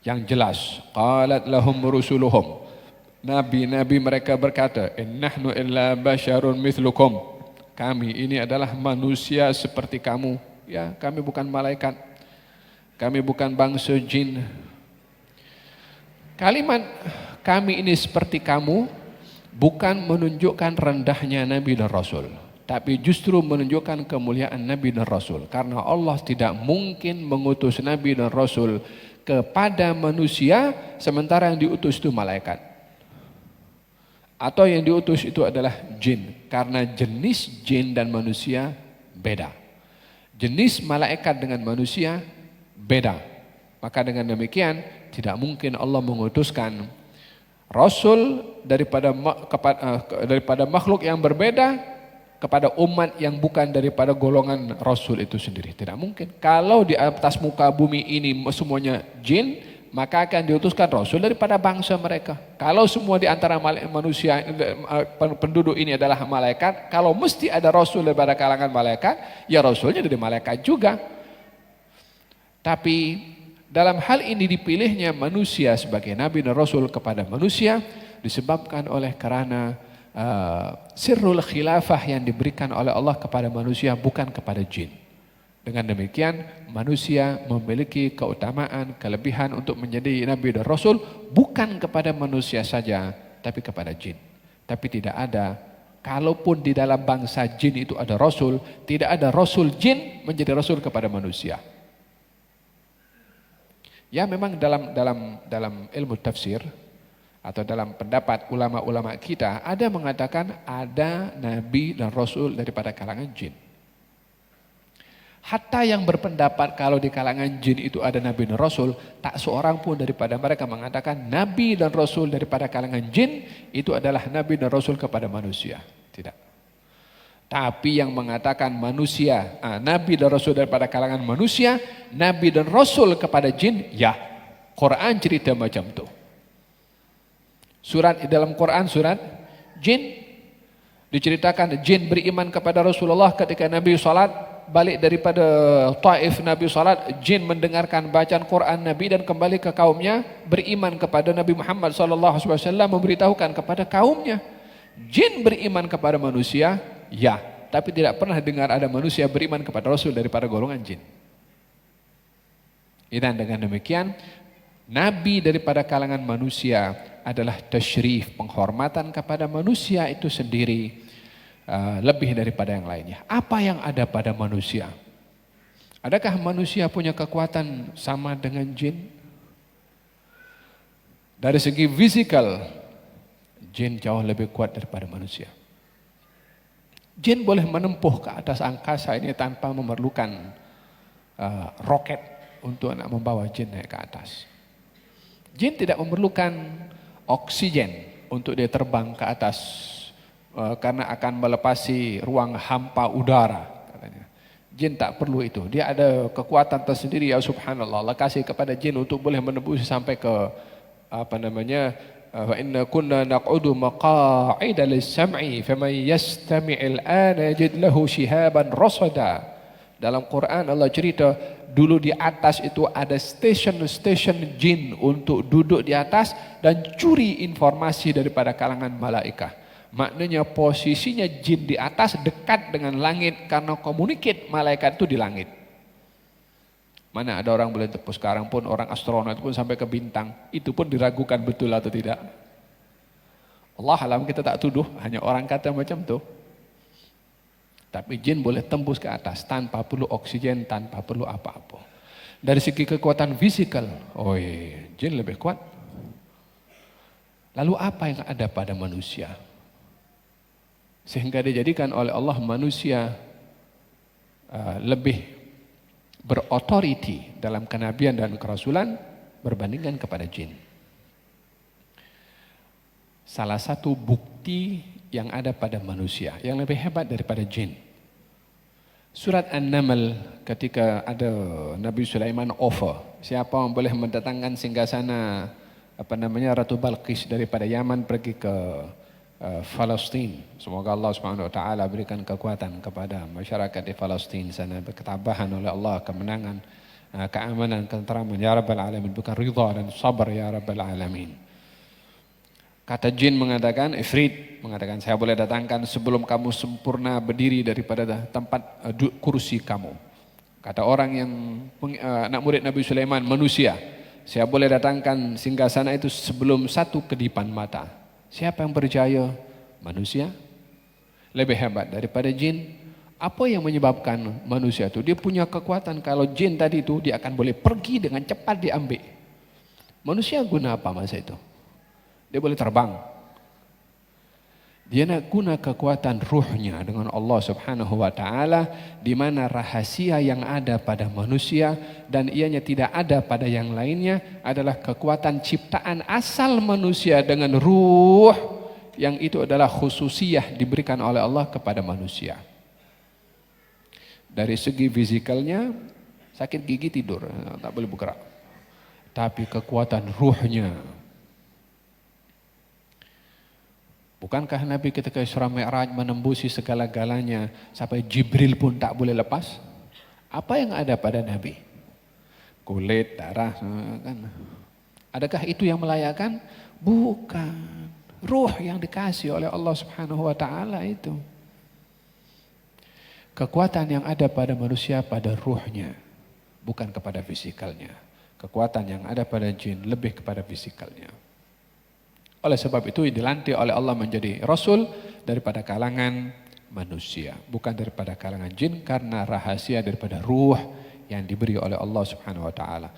yang jelas. Qalat lahum rusuluhum, nabi-nabi mereka berkata, innahnu illa basyarun mithlukum, kami ini adalah manusia seperti kamu. Ya, kami bukan malaikat, kami bukan bangsa jin. Kalimat kami ini seperti kamu bukan menunjukkan rendahnya Nabi dan Rasul, tapi justru menunjukkan kemuliaan Nabi dan Rasul. Karena Allah tidak mungkin mengutus Nabi dan Rasul kepada manusia sementara yang diutus itu malaikat. Atau yang diutus itu adalah jin. Karena jenis jin dan manusia beda. Jenis malaikat dengan manusia beda. Maka dengan demikian tidak mungkin Allah mengutuskan Rasul daripada makhluk yang berbeda kepada umat yang bukan daripada golongan Rasul itu sendiri. Tidak mungkin. Kalau di atas muka bumi ini semuanya jin, maka akan diutuskan Rasul daripada bangsa mereka. Kalau semua di antara manusia, penduduk ini adalah malaikat, kalau mesti ada Rasul daripada kalangan malaikat, ya Rasulnya dari malaikat juga. Tapi dalam hal ini dipilihnya manusia sebagai Nabi dan Rasul kepada manusia disebabkan oleh karena sirrul khilafah yang diberikan oleh Allah kepada manusia bukan kepada jin. Dengan demikian manusia memiliki keutamaan, kelebihan untuk menjadi Nabi dan Rasul bukan kepada manusia saja tapi kepada jin. Tapi tidak ada, kalaupun di dalam bangsa jin itu ada Rasul, tidak ada Rasul jin menjadi Rasul kepada manusia. Ya, memang dalam ilmu tafsir atau dalam pendapat ulama-ulama kita ada mengatakan ada nabi dan rasul daripada kalangan jin. Hatta yang berpendapat kalau di kalangan jin itu ada nabi dan rasul, tak seorang pun daripada mereka mengatakan nabi dan rasul daripada kalangan jin itu adalah nabi dan rasul kepada manusia. Tidak. Tapi yang mengatakan manusia, nabi dan rasul daripada kalangan manusia, nabi dan rasul kepada jin, ya, Quran cerita macam tu. Surat dalam Quran, surat jin, diceritakan jin beriman kepada Rasulullah ketika Nabi salat, balik daripada Taif Nabi salat, jin mendengarkan bacaan Quran Nabi dan kembali ke kaumnya, beriman kepada Nabi Muhammad SAW, memberitahukan kepada kaumnya. Jin beriman kepada manusia, ya, tapi tidak pernah dengar ada manusia beriman kepada Rasul daripada golongan jin. Dan dengan demikian, Nabi daripada kalangan manusia adalah tasyrif, penghormatan kepada manusia itu sendiri lebih daripada yang lainnya. Apa yang ada pada manusia? Adakah manusia punya kekuatan sama dengan jin? Dari segi fisikal, jin jauh lebih kuat daripada manusia. Jin boleh menempuh ke atas angkasa ini tanpa memerlukan roket untuk nak membawa jin naik ke atas. Jin tidak memerlukan oksigen untuk dia terbang ke atas karena akan melepasi ruang hampa udara. Katanya. Jin tak perlu itu. Dia ada kekuatan tersendiri, ya subhanallah. Allah kasih kepada jin untuk boleh menembus sampai ke wa inna kunna naq'udu maqa'ida lis-sam'i faman yastami'il ana yajid lahu shihaban rasada. Dalam Quran Allah cerita dulu di atas itu ada stesen-stesen jin untuk duduk di atas dan curi informasi daripada kalangan malaikat. Maknanya posisinya jin di atas dekat dengan langit karena komunikasi malaikat itu di langit. Mana ada orang boleh tepus, sekarang pun orang astronot pun sampai ke bintang, itu pun diragukan betul atau tidak. Allah alam, kita tak tuduh, hanya orang kata macam tu. Tapi jin boleh tembus ke atas tanpa perlu oksigen, tanpa perlu apa-apa. Dari segi kekuatan fisikal, jin lebih kuat. Lalu apa yang ada pada manusia? Sehingga dijadikan oleh Allah manusia lebih berotoriti dalam kenabian dan kerasulan berbandingkan kepada jin. Salah satu bukti yang ada pada manusia yang lebih hebat daripada jin. Surat An-Naml ketika ada Nabi Sulaiman offer, siapa yang boleh mendatangkan singgasana Ratu Balqis daripada Yaman pergi ke Palestin. Semoga Allah Subhanahu wa taala berikan kekuatan kepada masyarakat di Palestin sana, berketabahan oleh Allah kemenangan keamanan, ketenteraman ya rabbal alamin, bukan ridha dan sabar ya rabbal alamin. Kata jin mengatakan, Ifrit mengatakan, saya boleh datangkan sebelum kamu sempurna berdiri daripada tempat kursi kamu. Kata orang yang anak murid Nabi Sulaiman, manusia, saya boleh datangkan singgasana itu sebelum satu kedipan mata. Siapa yang berjaya? Manusia. Lebih hebat daripada jin. Apa yang menyebabkan manusia itu? Dia punya kekuatan. Kalau jin tadi itu, dia akan boleh pergi dengan cepat diambil. Manusia guna apa masa itu? Dia boleh terbang. Dia nak guna kekuatan ruhnya dengan Allah Subhanahu wa taala, di mana rahasia yang ada pada manusia dan ianya tidak ada pada yang lainnya adalah kekuatan ciptaan asal manusia dengan ruh yang itu adalah khususiyah diberikan oleh Allah kepada manusia. Dari segi fizikalnya sakit gigi tidur, tak boleh bergerak. Tapi kekuatan ruhnya, bukankah Nabi ketika Isra Mi'raj menembusi segala-galanya sampai Jibril pun tak boleh lepas? Apa yang ada pada Nabi? Kulit, darah, kan? Adakah itu yang melayakkan? Bukan. Ruh yang dikasih oleh Allah Subhanahu wa taala itu. Kekuatan yang ada pada manusia pada ruhnya, bukan kepada fisikalnya. Kekuatan yang ada pada jin lebih kepada fisikalnya. Oleh sebab itu dilantik oleh Allah menjadi Rasul daripada kalangan manusia, bukan daripada kalangan jin, karena rahasia daripada ruh yang diberi oleh Allah Subhanahu wa taala.